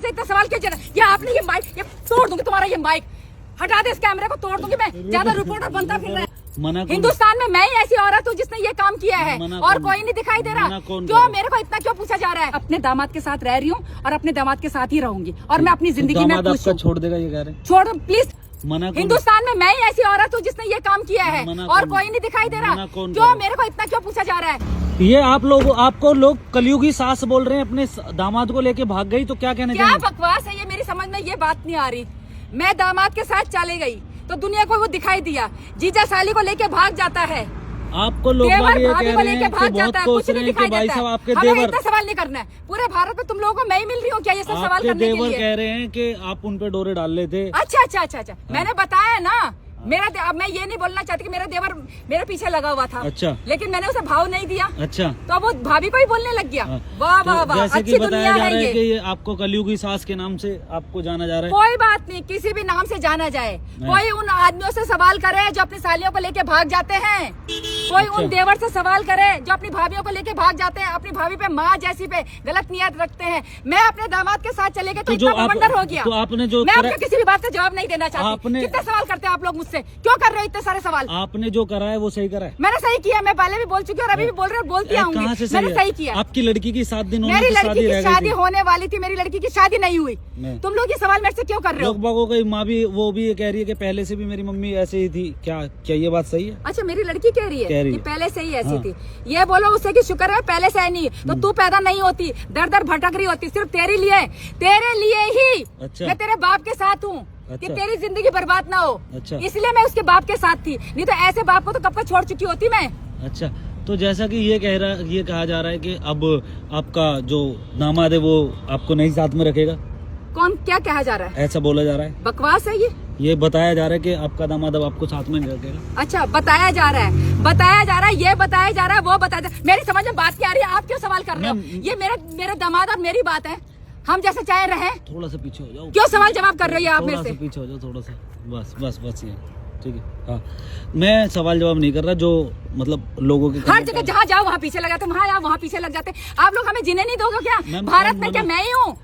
से इतना सवाल क्यों? ये आपने ये माइक ये तोड़ दूंगी, तुम्हारा ये माइक हटा दे, इस कैमरे को तोड़ दूंगी मैं। ज्यादा रिपोर्टर बनता फिर रहा है। हिंदुस्तान में मैं ही ऐसी औरत हूँ जिसने ये काम किया है और कोई नहीं दिखाई दे रहा। क्यों मेरे को इतना क्यों पूछा जा रहा है? अपने दामाद के साथ रह रही हूँ और अपने दामाद के साथ ही रहूंगी और मैं अपनी जिंदगी में खुश हूँ। छोड़ देगा ये कह रहे हैं? छोड़ दो प्लीज। हिंदुस्तान में मैं ही ऐसी औरत हूँ जिसने ये काम किया है और कोई नहीं दिखाई दे रहा। क्यों मेरे को इतना क्यों पूछा जा रहा है? ये आपको लोग कलयुगी सास बोल रहे हैं, अपने दामाद को लेके भाग गई, तो क्या कहना चाहिए? क्या बकवास है ये, मेरी समझ में ये बात नहीं आ रही। मैं दामाद के साथ चले गई तो दुनिया को वो दिखाई दिया, जीजा साली को लेके भाग जाता है, आपको लोग भाभी को लेके भाग जाता है, कुछ नहीं दिखाई देता है। आपके हमें देवर इतना सवाल नहीं करना है। पूरे भारत में तुम लोगों को मैं ही मिल रही हूँ क्या ये सब सवाल करने के लिए? कह रहे हैं कि आप उन पे डोरे डाल लेते। अच्छा मैंने बताया ना, अब मैं ये नहीं बोलना चाहती कि मेरा देवर मेरे पीछे लगा हुआ था। अच्छा, लेकिन मैंने उसे भाव नहीं दिया। अच्छा, तो वो भाभी को ही बोलने लग गया। वाह वाह वाह, अच्छी दुनिया है ये। कि ये आपको कलयुगी सास के नाम से आपको जाना जा रहा है। कोई बात नहीं, किसी भी नाम से जाना जाए। कोई उन आदमियों से सवाल करे जो अपनी सालियों को लेके भाग जाते हैं, कोई उन देवर से सवाल करे जो अपनी भाभीयों को लेके भाग जाते हैं, अपनी भाभी पे माँ जैसी पे गलत नियत रखते हैं। मैं अपने दामाद के साथ चले गए तो इतना बवंडर हो गया। तो आपने जो मैं आपको किसी भी बात का जवाब नहीं देना चाहती। कितने सवाल करते हैं आप लोग मुझसे? क्यों कर रहे हो इतने सारे सवाल? आपने जो करा है वो सही करा है। मैंने सही किया, मैं पहले भी बोल चुकी हूँ और अभी भी बोल रही हूँ, बोलती आऊंगी। मैंने सही किया। आपकी लड़की की 7 दिन मेरी लड़की की शादी होने वाली थी, मेरी लड़की की शादी नहीं हुई। तुम लोग ये सवाल मेरे से क्यों कर रहे हो? लोग की माँ भी वो भी ये कह रही है कि पहले से भी मेरी मम्मी ऐसे ही थी। क्या ये बात सही है? अच्छा, मेरी लड़की कह रही है कि पहले से ही ऐसी थी। ये बोलो उसे कि शुक्र है पहले से नहीं, तो तू पैदा नहीं होती, दर दर भटक रही होती। सिर्फ तेरे लिए ही मैं तेरे बाप के साथ हूँ कि तेरी जिंदगी बर्बाद ना हो। इसलिए मैं उसके बाप के साथ थी, नहीं तो ऐसे बाप को तो कब का छोड़ चुकी होती मैं। अच्छा, तो जैसा कि ये कहा जा रहा है कि अब आपका जो दामाद है वो आपको नहीं साथ में रखेगा। कौन क्या कहा जा रहा है? ऐसा बोला जा रहा है, बकवास है ये बताया जा रहा है कि आपका दामाद अब आपको साथ में नहीं रखेगा। अच्छा, बताया जा रहा है, ये बताया जा रहा है, वो बताया जा रहा है। मेरी समझ में बात क्या आ रही है? आप क्यों सवाल कर रहे हो? ये मेरा दामाद और मेरी बात है, हम जैसे चाहे रहे। थोड़ा सा पीछे हो जाओ। क्यों सवाल जवाब कर रही है आप मेरे से? पीछे हो जाओ थोड़ा सा, बस ये ठीक है। हाँ, मैं सवाल जवाब नहीं कर रहा, जो मतलब लोगों के हर जगह जहाँ जाओ वहाँ पीछे लग जाते, वहाँ पीछे लग जाते। आप लोग हमें जीने नहीं दोगे क्या? भारत में क्या मैं ही हूँ?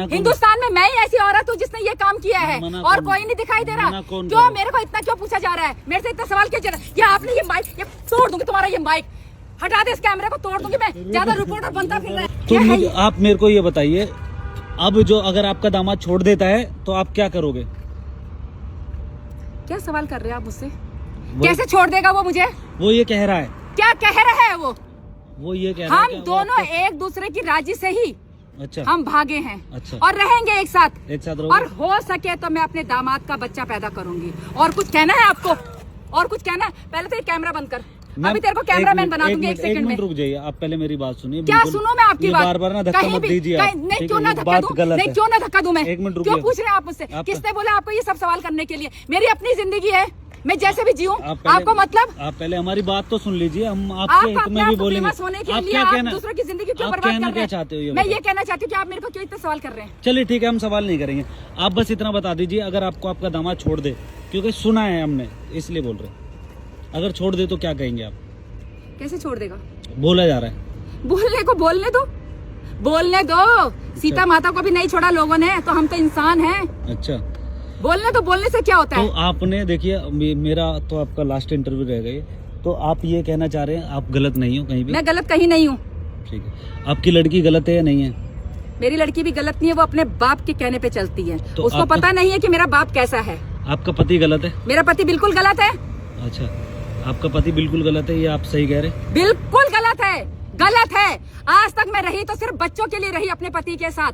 हिंदुस्तान में मैं ही ऐसी औरत हूँ जिसने ये काम किया है और कोई नहीं दिखाई दे रहा। क्यों मेरे को इतना क्यों पूछा जा रहा है? मेरे से इतना सवाल क्यों? ये आपने ये माइक ये तोड़ दूंगी, तुम्हारा ये माइक हटा दे, इस कैमरे को तोड़ दूंगी मैं। ज्यादा रिपोर्टर बनता फिर रहा है। तो आप मेरे को ये बताइए, अब जो अगर आपका दामाद छोड़ देता है तो आप क्या करोगे? क्या सवाल कर रहे हैं आप मुझसे? कैसे छोड़ देगा वो मुझे? वो ये कह रहा है। क्या कह रहा है वो ये कह रहा है हम दोनों एक दूसरे की राजी से ही अच्छा हम भागे हैं। अच्छा, और रहेंगे एक साथ रहोगे। और हो सके तो मैं अपने दामाद का बच्चा पैदा करूंगी। और कुछ कहना है आपको? और कुछ कहना है? पहले तो कैमरा बंद कर, अभी तेरे को कैमरामैन बना दूंगी। एक सेकंड में रुक जाइए, आप पहले मेरी बात सुनिए। क्या सुनो मैं आपकी बात? बार ना धक्का मत दीजिए। नहीं, क्यों ना धक्का दूं? नहीं, क्यों ना धक्का दूं मैं? 1 मिनट क्यों पूछ रहे हैं आप मुझसे? किसने बोला आपको ये सब सवाल करने के लिए? मेरी अपनी जिंदगी है, मैं जैसे भी जीऊं। आपको मतलब? आप पहले हमारी बात तो सुन लीजिए, हम आपके हित में भी बोलेंगे। आप क्या कहना, दूसरों की जिंदगी क्यों बर्बाद कर रहे हैं? चाहते हो? मैं ये कहना चाहती हूँ कि आप मेरे को क्यों इतना सवाल कर रहे हैं? चलिए ठीक है, हम सवाल नहीं करेंगे। आप बस इतना बता दीजिए, अगर आपको आपका दामाद छोड़ दे, क्योंकि सुना है हमने इसलिए बोल रहे हैं, अगर छोड़ दे तो क्या कहेंगे आप? कैसे छोड़ देगा? बोला जा रहा है। बोलने को बोलने दो। सीता माता को भी नहीं छोड़ा लोगों ने, तो हम तो इंसान हैं। अच्छा, बोलने से क्या होता है? तो आपने देखिए, मेरा तो आपका लास्ट इंटरव्यू रह गई, तो आप ये कहना चाह रहे हैं आप गलत नहीं हो कहीं भी? मैं गलत कहीं नहीं हूँ। ठीक है, आपकी लड़की गलत है या नहीं है? मेरी लड़की भी गलत नहीं है, वो अपने बाप के कहने पे चलती है। तो उसको पता नहीं है कि मेरा बाप कैसा है। आपका पति गलत है? मेरा पति बिल्कुल गलत है। अच्छा, आपका पति बिल्कुल गलत है, ये आप सही कह रहे हैं? बिल्कुल गलत है। आज तक मैं रही तो सिर्फ बच्चों के लिए रही, अपने पति के साथ।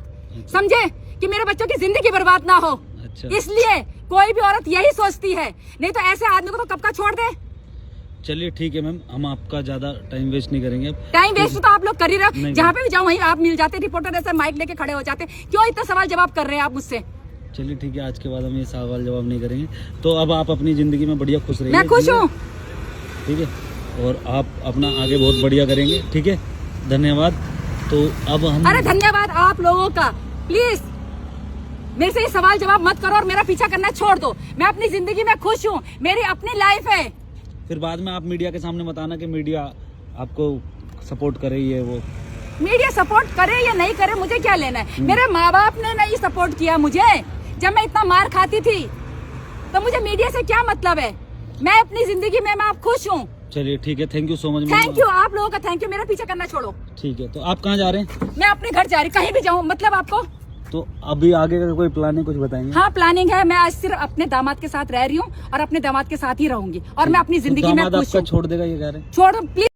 समझे कि मेरे बच्चों की जिंदगी बर्बाद ना हो। अच्छा। इसलिए कोई भी औरत यही सोचती है, नहीं तो ऐसे आदमी को तो कब का छोड़ दे। चलिए ठीक है मैम, हम आपका ज्यादा टाइम वेस्ट नहीं करेंगे। टाइम वेस्ट तो आप लोग कर ही रहे हो, जहाँ पे भी जाओ वहीं आप मिल जाते, रिपोर्टर ऐसे माइक लेके खड़े हो जाते। क्यों इतना सवाल जवाब कर रहे हैं आप मुझसे? चलिए ठीक है, आज के बाद हम ये सवाल जवाब नहीं करेंगे। तो अब आप अपनी जिंदगी में बढ़िया खुश रहिए। मैं खुश हूँ, ठीक है, और आप अपना आगे बहुत बढ़िया करेंगे। ठीक है, धन्यवाद। तो अब हम अरे धन्यवाद आप लोगों का। प्लीज मेरे से ये सवाल जवाब मत करो और मेरा पीछा करना छोड़ दो। मैं अपनी जिंदगी में खुश हूँ, मेरी अपनी लाइफ है। फिर बाद में आप मीडिया के सामने बताना कि मीडिया आपको सपोर्ट कर रही है। वो मीडिया सपोर्ट करे या नहीं करे मुझे क्या लेना है। मेरे माँ बाप ने नहीं सपोर्ट किया मुझे जब मैं इतना मार खाती थी, तो मुझे मीडिया से क्या मतलब है। मैं अपनी जिंदगी में मैं खुश हूँ। चलिए ठीक है, thank you so much. Thank you, आप लोगों का थैंक यू। मेरा पीछा करना छोड़ो। ठीक है, तो आप कहाँ जा रहे हैं? मैं अपने घर जा रही, कहीं भी जाऊँ मतलब आपको। तो अभी आगे का कोई प्लानिंग कुछ बताएंगे? हाँ प्लानिंग है, मैं आज सिर्फ अपने दामाद के साथ रह रही हूँ और अपने दामाद के साथ ही रहूंगी और मैं अपनी जिंदगी में खुश हूँ। छोड़ देगा ये कह रहे हैं? छोड़ प्लीज।